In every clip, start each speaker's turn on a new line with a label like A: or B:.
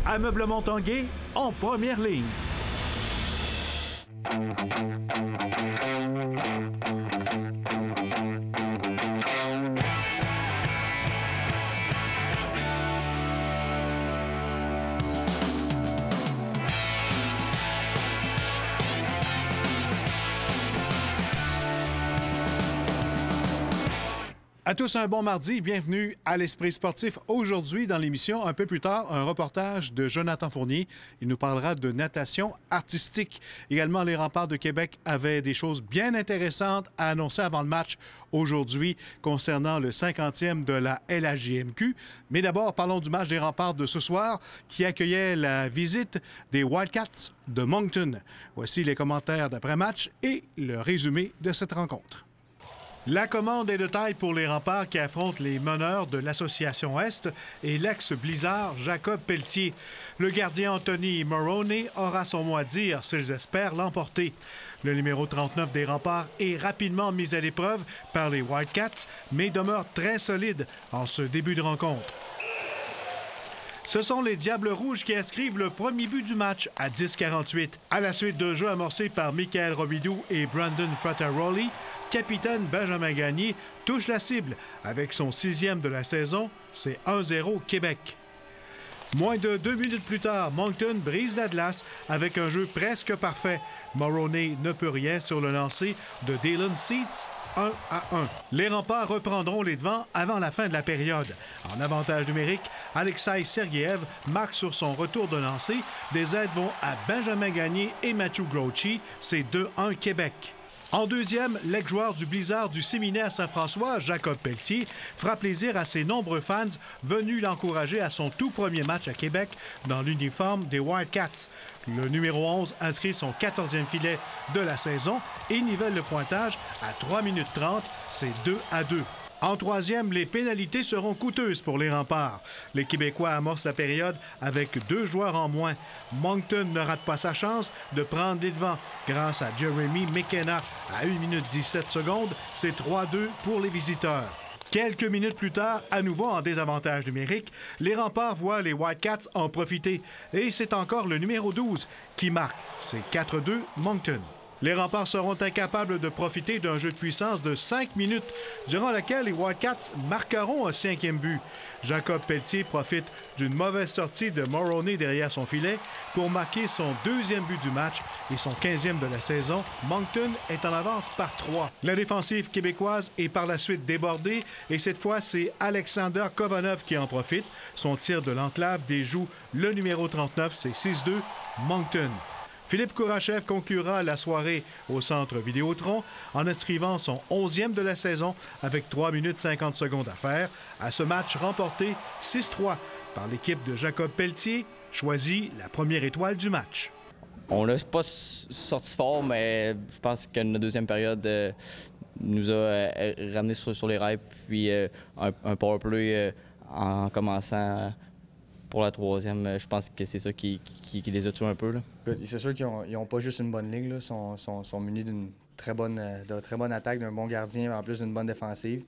A: Ameublement Tanguay en première ligne. À tous un bon mardi, bienvenue à l'Esprit sportif. Aujourd'hui, dans l'émission, un peu plus tard, un reportage de Jonathan Fournier. Il nous parlera de natation artistique. Également, les Remparts de Québec avaient des choses bien intéressantes à annoncer avant le match aujourd'hui concernant le 50e de la LHJMQ. Mais d'abord, parlons du match des Remparts de ce soir qui accueillait la visite des Wildcats de Moncton. Voici les commentaires d'après-match et le résumé de cette rencontre. La commande est de taille pour les Remparts qui affrontent les meneurs de l'Association Est et l'ex-Blizzard Jacob Pelletier. Le gardien Anthony Moroney aura son mot à dire s'ils espèrent l'emporter. Le numéro 39 des Remparts est rapidement mis à l'épreuve par les Wildcats, mais demeure très solide en ce début de rencontre. Ce sont les Diables Rouges qui inscrivent le premier but du match à 10:48. À la suite de jeu amorcé par Michael Robidoux et Brandon Frattaroli, capitaine Benjamin Gagné touche la cible. Avec son 6e de la saison, c'est 1-0 Québec. Moins de 2 minutes plus tard, Moncton brise la glace avec un jeu presque parfait. Moroney ne peut rien sur le lancer de Dylan Seats, 1-1. Les Remparts reprendront les devants avant la fin de la période. En avantage numérique, Alexei Sergeev marque sur son retour de lancer. Des aides vont à Benjamin Gagné et Matthew Grouchy. C'est 2-1 Québec. En deuxième, l'ex-joueur du Blizzard du Séminaire Saint-François, Jacob Pelletier, fera plaisir à ses nombreux fans venus l'encourager à son tout premier match à Québec dans l'uniforme des Wildcats. Le numéro 11 inscrit son 14e filet de la saison et nivelle le pointage à 3 minutes 30, c'est 2-2. En troisième, les pénalités seront coûteuses pour les Remparts. Les Québécois amorcent la période avec 2 joueurs en moins. Moncton ne rate pas sa chance de prendre les devants grâce à Jeremy McKenna. À 1 minute 17 secondes, c'est 3-2 pour les visiteurs. Quelques minutes plus tard, à nouveau en désavantage numérique, les Remparts voient les Wildcats en profiter. Et c'est encore le numéro 12 qui marque. C'est 4-2 Moncton. Les Remparts seront incapables de profiter d'un jeu de puissance de 5 minutes, durant lequel les Wildcats marqueront un 5e but. Jacob Pelletier profite d'une mauvaise sortie de Moroney derrière son filet pour marquer son 2e but du match et son 15e de la saison. Moncton est en avance par 3. La défensive québécoise est par la suite débordée et cette fois, c'est Alexander Kovanov qui en profite. Son tir de l'enclave déjoue le numéro 39, c'est 6-2 Moncton. Philippe Kourachev conclura la soirée au centre Vidéotron en inscrivant son 11e de la saison avec 3 minutes 50 secondes à faire à ce match remporté 6-3 par l'équipe de Jacob Pelletier, choisi la première étoile du match.
B: On n'a pas sorti fort, mais je pense que notre deuxième période nous a ramené sur les rails, puis un powerplay en commençant pour la troisième, je pense que c'est ça qui les a tués un peu. Là.
C: C'est sûr qu'ils n'ont pas juste une bonne ligne, là. Ils sont munis d'une très bonne attaque, d'un bon gardien, en plus d'une bonne défensive.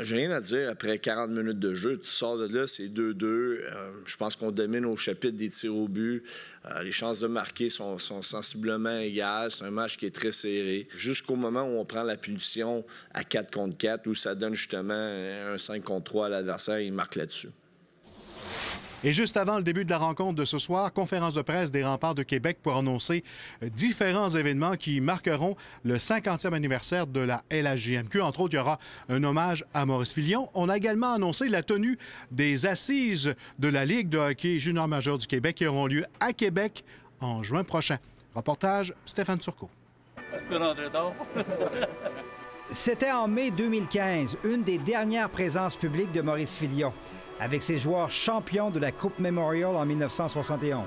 D: J'ai rien à dire. Après 40 minutes de jeu, tu sors de là, c'est 2-2. Je pense qu'on domine au chapitre des tirs au but. Les chances de marquer sont sensiblement égales. C'est un match qui est très serré. Jusqu'au moment où on prend la punition à 4 contre 4, où ça donne justement un 5 contre 3 à l'adversaire, il marque là-dessus.
A: Et juste avant le début de la rencontre de ce soir, conférence de presse des Remparts de Québec pour annoncer différents événements qui marqueront le 50e anniversaire de la LHJMQ. Entre autres, il y aura un hommage à Maurice Filion. On a également annoncé la tenue des assises de la Ligue de hockey junior majeur du Québec qui auront lieu à Québec en juin prochain. Reportage, Stéphane Turcot.
E: C'était en mai 2015, une des dernières présences publiques de Maurice Filion, avec ses joueurs champions de la Coupe Memorial en 1971.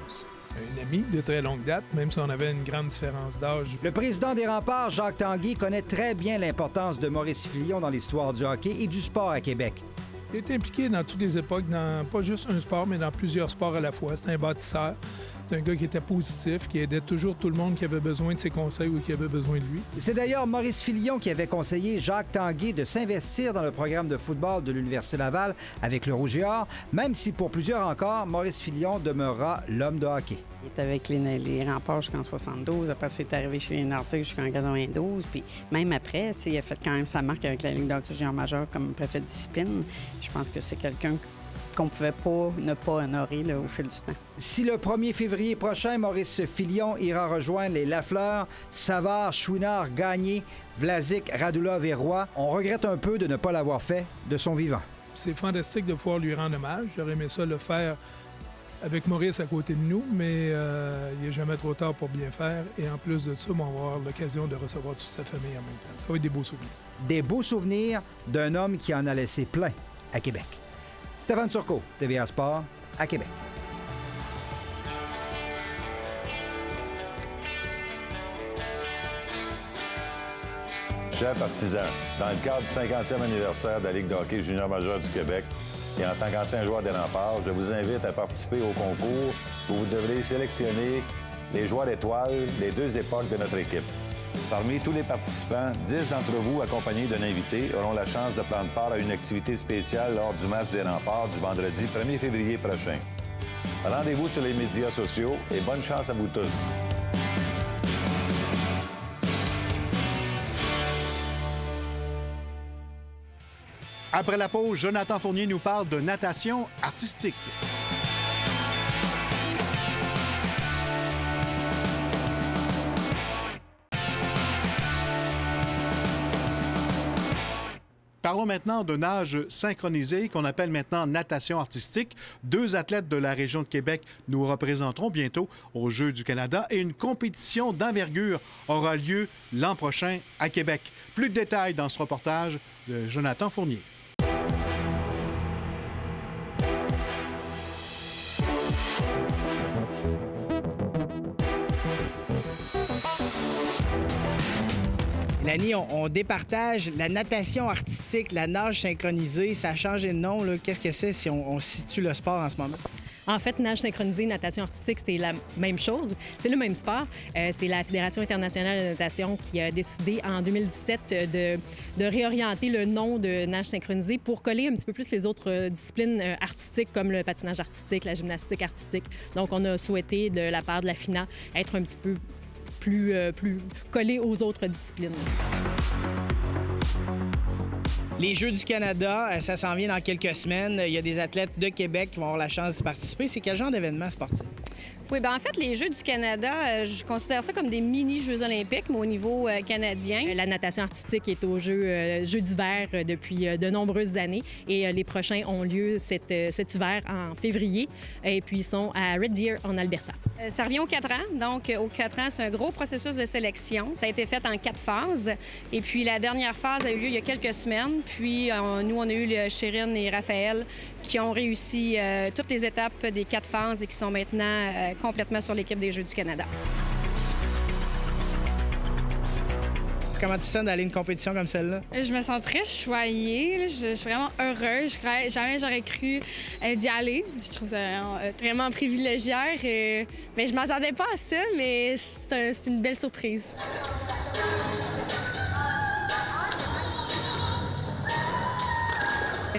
F: Un ami de très longue date, même si on avait une grande différence d'âge.
E: Le président des Remparts, Jacques Tanguay, connaît très bien l'importance de Maurice Filion dans l'histoire du hockey et du sport à Québec.
F: Il est impliqué dans toutes les époques, dans pas juste un sport, mais dans plusieurs sports à la fois. C'est un bâtisseur. C'est un gars qui était positif, qui aidait toujours tout le monde qui avait besoin de ses conseils ou qui avait besoin de lui.
E: C'est d'ailleurs Maurice Filion qui avait conseillé Jacques Tanguay de s'investir dans le programme de football de l'Université Laval avec le Rouge et Or, même si pour plusieurs encore, Maurice Filion demeurera l'homme de hockey.
G: Il était avec les Remparts jusqu'en 72. Après ça, il est arrivé chez les Nordiques jusqu'en 92. Puis même après, il a fait quand même sa marque avec la Ligue d'hockey junior majeur comme préfet de discipline. Je pense que c'est quelqu'un qu'on ne pouvait pas ne pas honorer là, au fil du temps.
E: Si le 1er février prochain, Maurice Filion ira rejoindre les Lafleur, Savard, Chouinard, Gagné, Vlasic, Radulov et Roy, on regrette un peu de ne pas l'avoir fait de son vivant. C'est
F: fantastique de pouvoir lui rendre hommage. J'aurais aimé ça le faire avec Maurice à côté de nous, mais il n'est jamais trop tard pour bien faire. Et en plus de ça, on va avoir l'occasion de recevoir toute sa famille en même temps. Ça va être des beaux souvenirs. Des beaux souvenirs
E: d'un homme qui en a laissé plein à Québec. Stéphane Turcot, TVA Sport, à Québec.
H: Chers partisans, dans le cadre du 50e anniversaire de la Ligue de hockey junior majeur du Québec, et en tant qu'ancien joueur des Remparts, je vous invite à participer au concours où vous devrez sélectionner les joueurs étoiles des deux époques de notre équipe. Parmi tous les participants, 10 d'entre vous, accompagnés d'un invité, auront la chance de prendre part à une activité spéciale lors du match des Remparts du vendredi 1er février prochain. Rendez-vous sur les médias sociaux et bonne chance à vous tous.
A: Après la pause, Jonathan Fournier nous parle de natation artistique. Parlons maintenant de nage synchronisé, qu'on appelle maintenant natation artistique. 2 athlètes de la région de Québec nous représenteront bientôt aux Jeux du Canada et une compétition d'envergure aura lieu l'an prochain à Québec. Plus de détails dans ce reportage de Jonathan Fournier.
I: Lani, on départage la natation artistique, la nage synchronisée. Ça a changé de nom. Qu'est-ce que c'est si on situe le sport en ce moment?
J: En fait, nage synchronisée, natation artistique, c'est la même chose. C'est le même sport. C'est la Fédération internationale de natation qui a décidé en 2017 de réorienter le nom de nage synchronisée pour coller un petit peu plus les autres disciplines artistiques comme le patinage artistique, la gymnastique artistique. Donc, on a souhaité, de la part de la FINA, être un petit peu plus collé aux autres disciplines.
I: Les Jeux du Canada, ça s'en vient dans quelques semaines. Il y a des athlètes de Québec qui vont avoir la chance d'y participer. C'est quel genre d'événement sportif?
K: Oui, bien en fait, les Jeux du Canada, je considère ça comme des mini-Jeux olympiques, mais au niveau canadien.
J: La natation artistique est aux Jeux d'hiver depuis de nombreuses années et les prochains ont lieu cet hiver en février et puis ils sont à Red Deer en Alberta.
K: Ça revient aux 4 ans. Donc, aux 4 ans, c'est un gros processus de sélection. Ça a été fait en 4 phases. Et puis, la dernière phase a eu lieu il y a quelques semaines. Puis, nous, on a eu Chérine et Raphaël qui ont réussi toutes les étapes des 4 phases et qui sont maintenant complètement sur l'équipe des Jeux du Canada.
I: Comment tu sens d'aller à une compétition comme celle-là?
L: Je me sens très choyée. Je suis vraiment heureuse. Jamais j'aurais cru d'y aller. Je trouve ça vraiment privilégiaire. Mais je m'attendais pas à ça, mais c'est une belle surprise.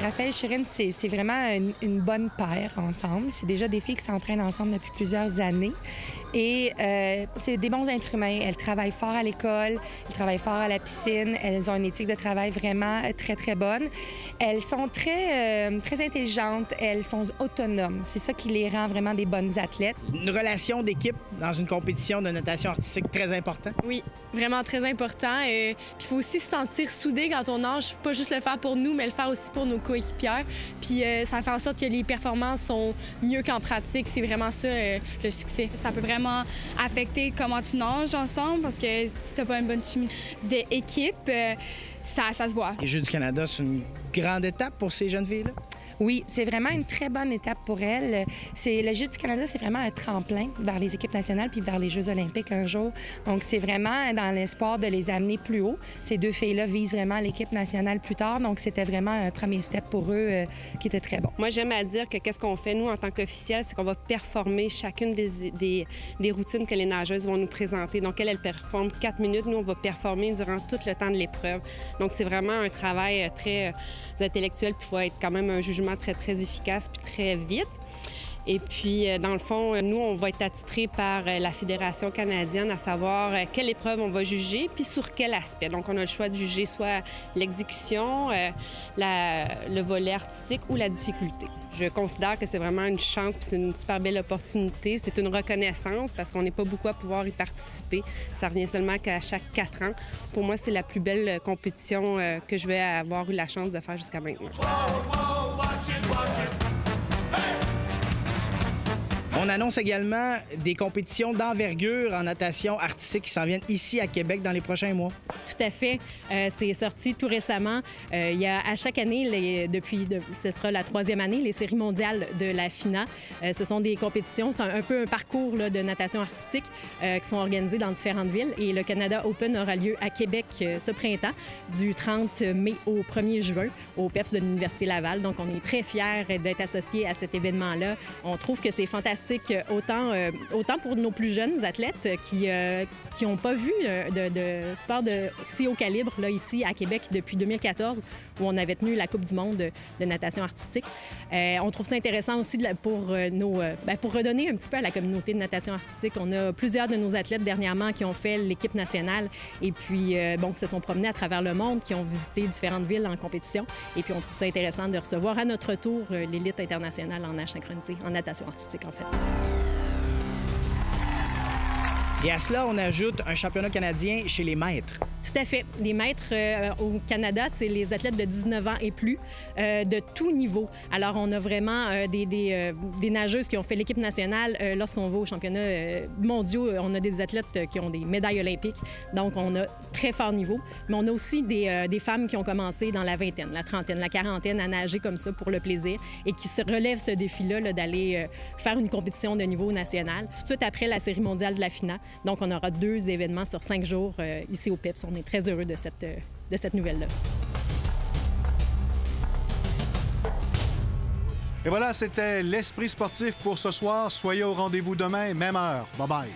M: Raphaël et Chérine, c'est vraiment une bonne paire ensemble. C'est déjà des filles qui s'entraînent ensemble depuis plusieurs années. Et c'est des bons êtres humains. Elles travaillent fort à l'école, elles travaillent fort à la piscine. Elles ont une éthique de travail vraiment très, très bonne. Elles sont très intelligentes. Elles sont autonomes. C'est ça qui les rend vraiment des bonnes athlètes.
I: Une relation d'équipe dans une compétition de natation artistique très important?
L: Oui, vraiment très important. Il faut aussi se sentir soudé quand on nage. Pas juste le faire pour nous, mais le faire aussi pour nos coéquipières. Puis ça fait en sorte que les performances sont mieux qu'en pratique. C'est vraiment ça le succès.
N: Ça peut vraiment affecter comment tu nages ensemble parce que si t'as pas une bonne chimie d'équipe, ça se voit.
I: Les Jeux du Canada, c'est une grande étape pour ces jeunes filles-là?
M: Oui, c'est vraiment une très bonne étape pour elle. Le Jeux du Canada, c'est vraiment un tremplin vers les équipes nationales puis vers les Jeux olympiques un jour. Donc, c'est vraiment dans l'espoir de les amener plus haut. Ces deux filles-là visent vraiment l'équipe nationale plus tard. Donc, c'était vraiment un premier step pour eux qui était très bon.
O: Moi, j'aime à dire que qu'est-ce qu'on fait, nous, en tant qu'officiels, c'est qu'on va performer chacune des routines que les nageuses vont nous présenter. Donc, elles performent 4 minutes. Nous, on va performer durant tout le temps de l'épreuve. Donc, c'est vraiment un travail très intellectuel, puis il faut être quand même un jugement très, très efficace puis très vite. Et puis, dans le fond, nous, on va être attitrés par la Fédération canadienne à savoir quelle épreuve on va juger puis sur quel aspect. Donc, on a le choix de juger soit l'exécution, le volet artistique ou la difficulté. Je considère que c'est vraiment une chance puis c'est une super belle opportunité. C'est une reconnaissance parce qu'on n'est pas beaucoup à pouvoir y participer. Ça revient seulement qu'à chaque 4 ans. Pour moi, c'est la plus belle compétition que je vais avoir eu la chance de faire jusqu'à maintenant.
I: On annonce également des compétitions d'envergure en natation artistique qui s'en viennent ici à Québec dans les prochains mois.
J: Tout à fait. C'est sorti tout récemment. Il y a à chaque année, ce sera la 3e année, les séries mondiales de la FINA. Ce sont des compétitions, c'est un peu un parcours de natation artistique qui sont organisées dans différentes villes. Et le Canada Open aura lieu à Québec ce printemps, du 30 mai au 1er juin, au PEPS de l'Université Laval. Donc, on est très fiers d'être associés à cet événement-là. On trouve que c'est fantastique autant pour nos plus jeunes athlètes qui n'ont pas vu de sport de si haut calibre là, ici à Québec depuis 2014, où on avait tenu la Coupe du monde de natation artistique. On trouve ça intéressant aussi pour redonner un petit peu à la communauté de natation artistique. On a plusieurs de nos athlètes dernièrement qui ont fait l'équipe nationale et puis qui se sont promenés à travers le monde, qui ont visité différentes villes en compétition. Et puis on trouve ça intéressant de recevoir à notre tour l'élite internationale en nage synchronisé, en natation artistique en fait.
I: Et à cela, on ajoute un championnat canadien chez les maîtres.
J: Tout à fait. Les maîtres au Canada, c'est les athlètes de 19 ans et plus, de tout niveau. Alors, on a vraiment des nageuses qui ont fait l'équipe nationale. Lorsqu'on va aux championnats mondiaux, on a des athlètes qui ont des médailles olympiques. Donc, on a très fort niveau. Mais on a aussi des femmes qui ont commencé dans la vingtaine, la trentaine, la quarantaine à nager comme ça pour le plaisir et qui se relèvent ce défi-là d'aller faire une compétition de niveau national. Tout de suite après la série mondiale de la FINA. Donc, on aura 2 événements sur 5 jours ici au PEPS. On est très heureux de cette nouvelle-là.
A: Et voilà, c'était l'Esprit sportif pour ce soir. Soyez au rendez-vous demain, même heure. Bye-bye.